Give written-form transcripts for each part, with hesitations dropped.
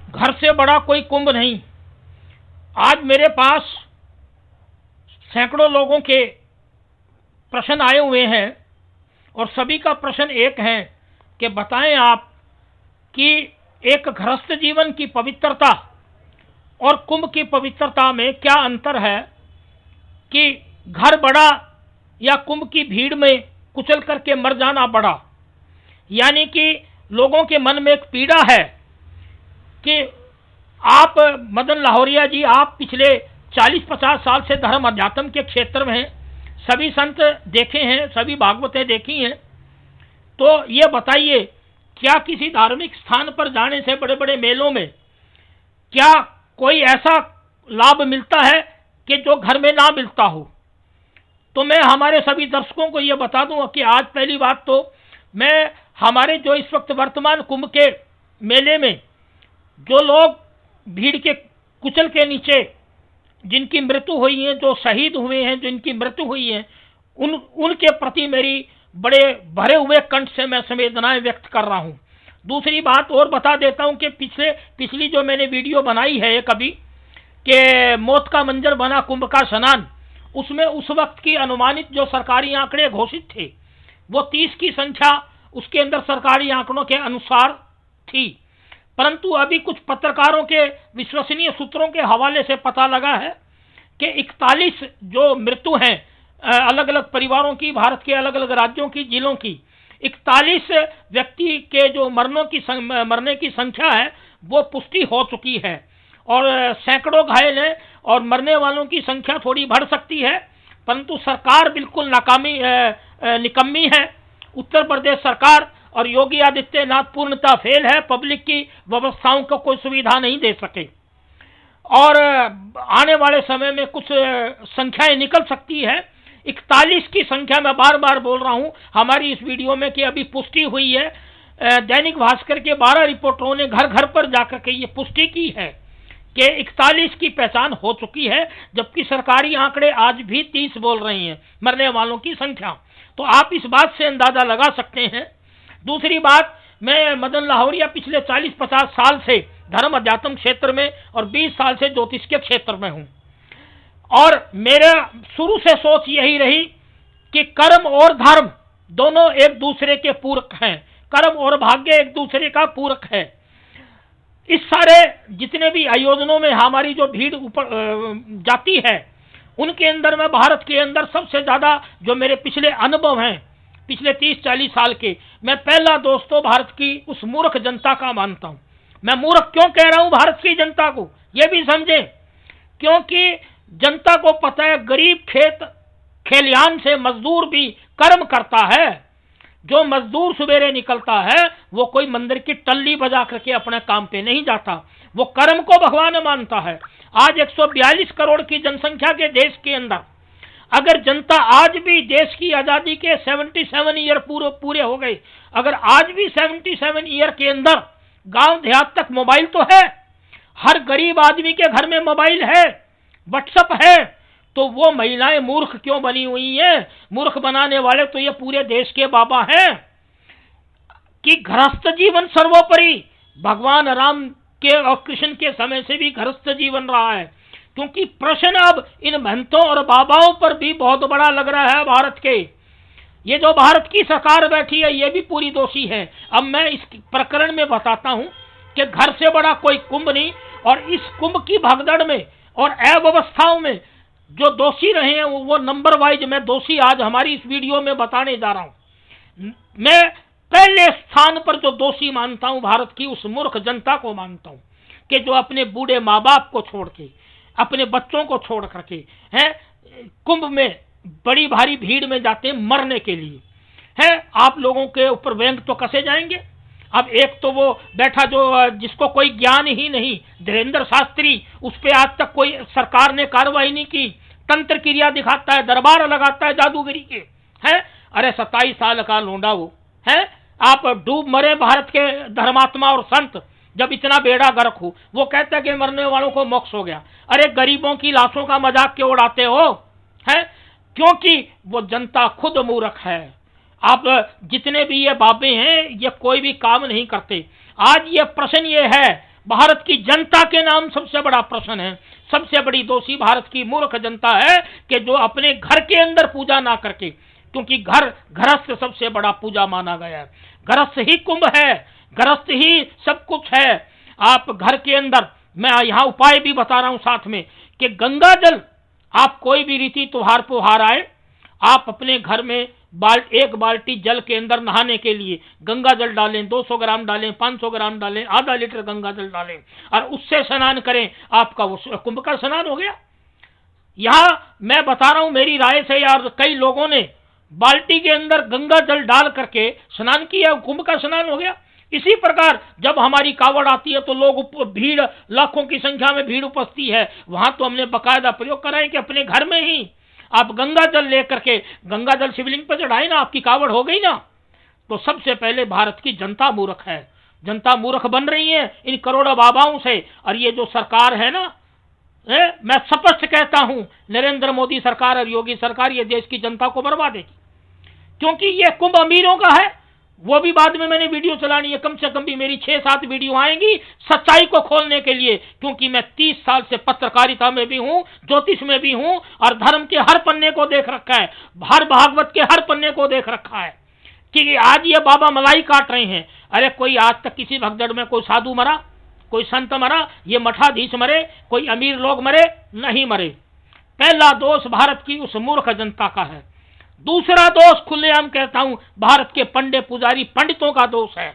घर से बड़ा कोई कुंभ नहीं। आज मेरे पास सैकड़ों लोगों के प्रश्न आए हुए हैं और सभी का प्रश्न एक है कि बताएं आप कि एक गृहस्थ जीवन की पवित्रता और कुंभ की पवित्रता में क्या अंतर है, कि घर बड़ा या कुंभ की भीड़ में कुचल करके मर जाना बड़ा। यानी कि लोगों के मन में एक पीड़ा है कि आप मदन लाहौरिया जी, आप पिछले 40-50 साल से धर्म अध्यात्म के क्षेत्र में हैं, सभी संत देखे हैं, सभी भागवतें देखी हैं, तो ये बताइए क्या किसी धार्मिक स्थान पर जाने से, बड़े बड़े मेलों में, क्या कोई ऐसा लाभ मिलता है कि जो घर में ना मिलता हो? तो मैं हमारे सभी दर्शकों को ये बता दूं कि आज पहली बात तो मैं हमारे जो इस वक्त वर्तमान कुंभ के मेले में जो लोग भीड़ के कुचल के नीचे जिनकी मृत्यु हुई है, जो शहीद हुए हैं, जिनकी मृत्यु हुई है, उनके प्रति मेरी बड़े भरे हुए कंठ से मैं संवेदनाएं व्यक्त कर रहा हूं। दूसरी बात और बता देता हूं कि पिछली जो मैंने वीडियो बनाई है एक अभी कि मौत का मंजर बना कुंभ का स्नान, उसमें उस वक्त की अनुमानित जो सरकारी आंकड़े घोषित थे वो 30 की संख्या उसके अंदर सरकारी आंकड़ों के अनुसार थी, परंतु अभी कुछ पत्रकारों के विश्वसनीय सूत्रों के हवाले से पता लगा है कि 41 जो मृत्यु हैं अलग अलग परिवारों की, भारत के अलग अलग राज्यों की, जिलों की, 41 व्यक्ति के जो मरने की संख्या है वो पुष्टि हो चुकी है और सैकड़ों घायल हैं और मरने वालों की संख्या थोड़ी बढ़ सकती है, परंतु सरकार बिल्कुल निकम्मी है। उत्तर प्रदेश सरकार और योगी आदित्यनाथ पूर्णतः फेल है, पब्लिक की व्यवस्थाओं को कोई सुविधा नहीं दे सके और आने वाले समय में कुछ संख्याएं निकल सकती है। 41 की संख्या मैं बार बार बोल रहा हूं हमारी इस वीडियो में कि अभी पुष्टि हुई है। दैनिक भास्कर के 12 रिपोर्टरों ने घर घर पर जाकर के ये पुष्टि की है कि 41 की पहचान हो चुकी है, जबकि सरकारी आंकड़े आज भी 30 बोल रही हैं मरने वालों की संख्या। तो आप इस बात से अंदाजा लगा सकते हैं। दूसरी बात, मैं मदन लाहौरिया पिछले 40-50 साल से धर्म अध्यात्म क्षेत्र में और 20 साल से ज्योतिष के क्षेत्र में हूं और मेरा शुरू से सोच यही रही कि कर्म और धर्म दोनों एक दूसरे के पूरक हैं, कर्म और भाग्य एक दूसरे का पूरक है। इस सारे जितने भी आयोजनों में हमारी जो भीड़ ऊपर जाती है उनके अंदर मैं भारत के अंदर सबसे ज्यादा जो मेरे पिछले अनुभव हैं पिछले 30-40 साल के, मैं पहला दोस्तों भारत की उस मूर्ख जनता का मानता हूं। मैं मूर्ख क्यों कह रहा हूं भारत की जनता को, यह भी समझें, क्योंकि जनता को पता है गरीब खेत खलिहान से मजदूर भी कर्म करता है। जो मजदूर सवेरे निकलता है वो कोई मंदिर की टल्ली बजा करके अपने काम पे नहीं जाता, वो कर्म को भगवान मानता है। आज 142 करोड़ की जनसंख्या के देश के अंदर अगर जनता आज भी, देश की आजादी के 77 ईयर पूरे हो गए, अगर आज भी 77 ईयर के अंदर गांव देहात तक मोबाइल तो है, हर गरीब आदमी के घर में मोबाइल है, व्हाट्सएप है, तो वो महिलाएं मूर्ख क्यों बनी हुई हैं? मूर्ख बनाने वाले तो ये पूरे देश के बाबा हैं कि गृहस्थ जीवन सर्वोपरि। भगवान राम के और कृष्ण के समय से भी गृहस्थ जीवन रहा है, क्योंकि प्रश्न अब इन महंतों और बाबाओं पर भी बहुत बड़ा लग रहा है भारत के। ये जो भारत की सरकार बैठी है ये भी पूरी दोषी है। अब मैं इस प्रकरण में बताता हूं कि घर से बड़ा कोई कुंभ नहीं, और इस कुंभ की भगदड़ में और अव्यवस्थाओं में जो दोषी रहे हैं वो नंबर वाइज मैं दोषी आज हमारी इस वीडियो में बताने जा रहा हूं। मैं पहले स्थान पर जो दोषी मानता हूं भारत की उस मूर्ख जनता को मानता हूं कि जो अपने बूढ़े माँ बाप को छोड़ के, अपने बच्चों को छोड़ करके हैं कुंभ में बड़ी भारी भीड़ में जाते हैं मरने के लिए। हैं आप लोगों के ऊपर व्यंग तो कसे जाएंगे। अब एक तो वो बैठा जो जिसको कोई ज्ञान ही नहीं, धीरेन्द्र शास्त्री, उस पर आज तक कोई सरकार ने कार्रवाई नहीं की, तंत्र क्रिया दिखाता है, दरबार लगाता है जादूगरी के। हैं अरे 27 साल का लोंडा वो है, आप डूब मरे भारत के धर्मात्मा और संत, जब इतना बेड़ा गर्क हो, वो कहता है कि मरने वालों को मोक्ष हो गया। अरे गरीबों की लाशों का मजाक क्यों उड़ाते हो? हैं क्योंकि वो जनता खुद मूर्ख है। आप जितने भी ये बाबे हैं ये कोई भी काम नहीं करते। आज ये प्रश्न ये है भारत की जनता के नाम सबसे बड़ा प्रश्न है। सबसे बड़ी दोषी भारत की मूर्ख जनता है कि जो अपने घर के अंदर पूजा ना करके, क्योंकि गृहस्थ सबसे बड़ा पूजा माना गया है। गृहस्थ ही कुंभ है, गृहस्थ ही सब कुछ है। आप घर के अंदर, मैं यहाँ उपाय भी बता रहा हूं साथ में, कि गंगा जल, आप कोई भी रीति त्योहार पोहार आए, आप अपने घर में एक बाल्टी जल के अंदर नहाने के लिए गंगा जल डालें, 200 ग्राम डालें, 500 ग्राम डालें, आधा लीटर गंगा जल डालें और उससे स्नान करें, आपका वो कुंभ का स्नान हो गया। यहां मैं बता रहा हूं मेरी राय से यार, कई लोगों ने बाल्टी के अंदर गंगा जल डाल करके स्नान किया, कुंभ का स्नान हो गया। इसी प्रकार जब हमारी कावड़ आती है तो लोग भीड़, लाखों की संख्या में भीड़ उपस्थित है, वहां तो हमने बकायदा प्रयोग करा है कि अपने घर में ही आप गंगा जल लेकर के गंगा जल शिवलिंग पर चढ़ाए ना, आपकी कावड़ हो गई ना। तो सबसे पहले भारत की जनता मूर्ख है, जनता मूर्ख बन रही है इन करोड़ों बाबाओं से। और ये जो सरकार है ना, मैं स्पष्ट कहता हूं, नरेंद्र मोदी सरकार और योगी सरकार ये देश की जनता को बर्बाद देगी, क्योंकि ये कुंभ अमीरों का है। वो भी बाद में मैंने वीडियो चलानी है, कम से कम भी मेरी 6-7 वीडियो आएंगी सच्चाई को खोलने के लिए, क्योंकि मैं 30 साल से पत्रकारिता में भी हूं, ज्योतिष में भी हूं और धर्म के हर पन्ने को देख रखा है, हर भागवत के हर पन्ने को देख रखा है कि आज ये बाबा मलाई काट रहे हैं। अरे कोई आज तक किसी भगदड़ में कोई साधु मरा, कोई संत मरा, ये मठाधीश मरे, कोई अमीर लोग मरे? नहीं मरे। पहला दोष भारत की उस मूर्ख जनता का है। दूसरा दोष खुलेआम कहता हूं भारत के पंडे पुजारी पंडितों का दोष है।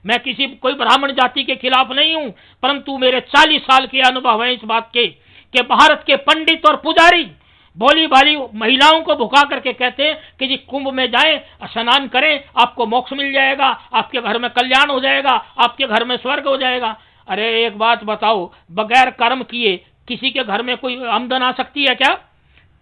मैं कोई ब्राह्मण जाति के खिलाफ नहीं हूं, परंतु मेरे 40 साल के अनुभव है इस बात के कि भारत के पंडित और पुजारी भोली भाली महिलाओं को भुका करके कहते हैं कि जी कुंभ में जाएं, स्नान करें, आपको मोक्ष मिल जाएगा, आपके घर में कल्याण हो जाएगा, आपके घर में स्वर्ग हो जाएगा। अरे एक बात बताओ, बगैर कर्म किए किसी के घर में कोई आमदन आ सकती है क्या?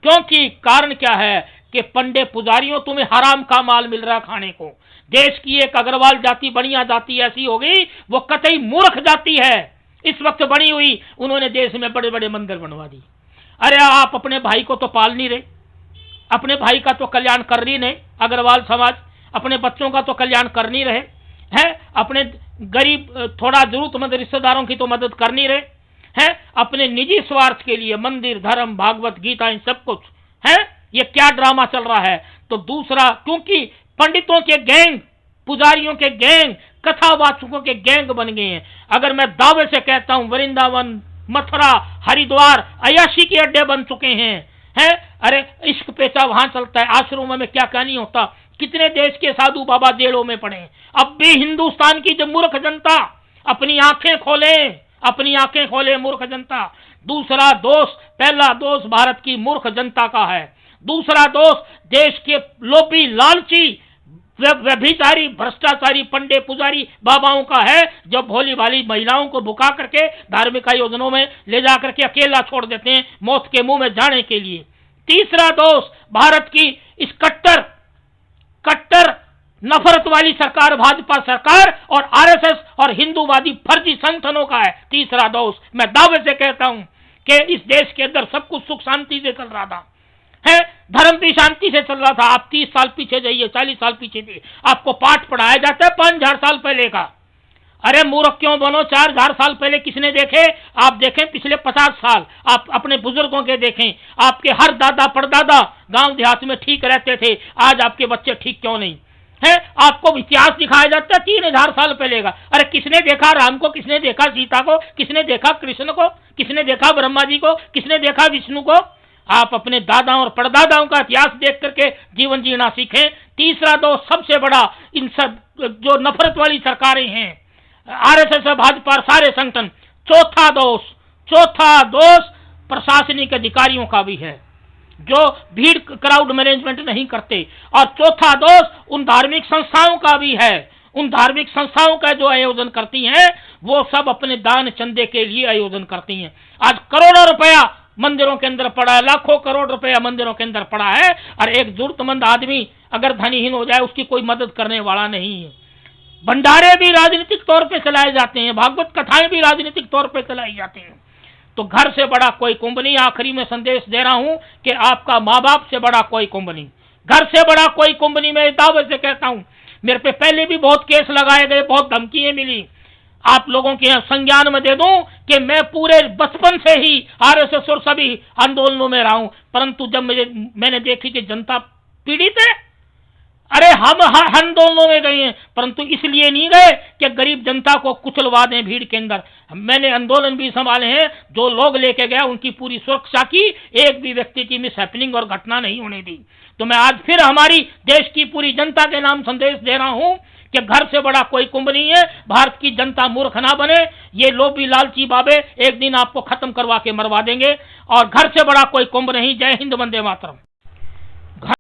क्योंकि कारण क्या है कि पंडे पुजारियों तुम्हें हराम का माल मिल रहा है खाने को। देश की एक अग्रवाल जाति, बढ़िया जाति ऐसी हो गई, वो कतई मूर्ख जाति है इस वक्त बनी हुई, उन्होंने देश में बड़े बड़े मंदिर बनवा दी। अरे आप अपने भाई को तो पाल नहीं रहे, अपने भाई का तो कल्याण कर नहीं रहे, अग्रवाल समाज अपने बच्चों का तो कल्याण कर नहीं रहे हैं, अपने गरीब थोड़ा जरूरतमंद रिश्तेदारों की तो मदद कर नहीं रहे हैं, अपने निजी स्वार्थ के लिए मंदिर, धर्म, भागवत गीता, इन सब कुछ है। ये क्या ड्रामा चल रहा है? तो दूसरा, क्योंकि पंडितों के गैंग, पुजारियों के गैंग, कथावाचकों के गैंग बन गए हैं। अगर मैं दावे से कहता हूं वृंदावन, मथुरा, हरिद्वार अयाशी के अड्डे बन चुके हैं। अरे इश्क पेचा वहां चलता है, आश्रमों में क्या क्या नहीं होता, कितने देश के साधु बाबा जेलों में पड़े। अब भी हिंदुस्तान की जो मूर्ख जनता अपनी आंखें खोले, अपनी आंखें खोले मूर्ख जनता। दूसरा दोष, पहला दोष भारत की मूर्ख जनता का है, दूसरा दोष देश के लोभी, लालची, व्यभिचारी, भ्रष्टाचारी पंडे पुजारी बाबाओं का है, जो भोली भाली महिलाओं को भुका करके धार्मिक आयोजनों में ले जाकर के अकेला छोड़ देते हैं मौत के मुंह में जाने के लिए। तीसरा दोष भारत की इस कट्टर नफरत वाली सरकार, भाजपा सरकार और आरएसएस और हिंदूवादी फर्जी संगठनों का है। तीसरा दोष मैं दावे से कहता हूं कि इस देश के अंदर सब कुछ सुख शांति से चल रहा था, है धर्म भी शांति से चल रहा था। आप 30 साल पीछे जाइए, 40 साल पीछे जाइए, आपको पाठ पढ़ाया जाता है 5000 साल पहले का। अरे मूर्ख क्यों बनो? 4000 साल पहले किसने देखे? आप देखें पिछले 50 साल, आप अपने बुजुर्गों के देखें, आपके हर दादा परदादा गांव देहात में ठीक रहते थे, आज आपके बच्चे ठीक क्यों नहीं है? आपको इतिहास दिखाया जाता है 3000 साल पहले का। अरे किसने देखा राम को, किसने देखा सीता को, किसने देखा कृष्ण को, किसने देखा ब्रह्मा जी को, किसने देखा विष्णु को? आप अपने दादाओं और परदादाओं का इतिहास देख करके जीवन जीना सीखें। तीसरा दोष सबसे बड़ा, इन सब जो नफरत वाली सरकारें हैं, आरएसएस, भाजपा, सारे संगठन। चौथा दोष प्रशासनिक अधिकारियों का भी है, जो भीड़ क्राउड मैनेजमेंट नहीं करते। और चौथा दोष उन धार्मिक संस्थाओं का भी है, उन धार्मिक संस्थाओं का जो आयोजन करती हैं वो सब अपने दान चंदे के लिए आयोजन करती हैं। आज करोड़ों रुपया मंदिरों के अंदर पड़ा है, लाखों करोड़ रुपया मंदिरों के अंदर पड़ा है, और एक जरूरतमंद आदमी अगर धनीहीन हो जाए उसकी कोई मदद करने वाला नहीं है। भंडारे भी राजनीतिक तौर पे चलाए जाते हैं, भागवत कथाएं भी राजनीतिक तौर पे चलाई जाती हैं। तो घर से बड़ा कोई कुंभ नहीं। आखिरी में संदेश दे रहा हूं कि आपका माँ बाप से बड़ा कोई कुंभ नहीं, घर से बड़ा कोई कुंभ नहीं। मैं दावे से कहता हूं, मेरे पे पहले भी बहुत केस लगाए गए, बहुत धमकियां मिली, आप लोगों के यहाँ संज्ञान में दे दूं कि मैं पूरे बचपन से ही आरएसएस और सभी आंदोलनों में रहा हूं, परंतु जब मैंने देखी कि जनता पीड़ित है, अरे हम हर आंदोलनों में गए हैं, परंतु इसलिए नहीं गए कि गरीब जनता को कुचलवा दें भीड़ के अंदर। मैंने आंदोलन भी संभाले हैं, जो लोग लेके गया उनकी पूरी सुरक्षा की, एक भी व्यक्ति की मिस हैपनिंग और घटना नहीं होने दी। तो मैं आज फिर हमारी देश की पूरी जनता के नाम संदेश दे रहा हूं कि घर से बड़ा कोई कुंभ नहीं है। भारत की जनता मूर्ख ना बने, ये लोभी लालची बाबे एक दिन आपको खत्म करवा के मरवा देंगे, और घर से बड़ा कोई कुंभ नहीं। जय हिंद, वंदे मातरम।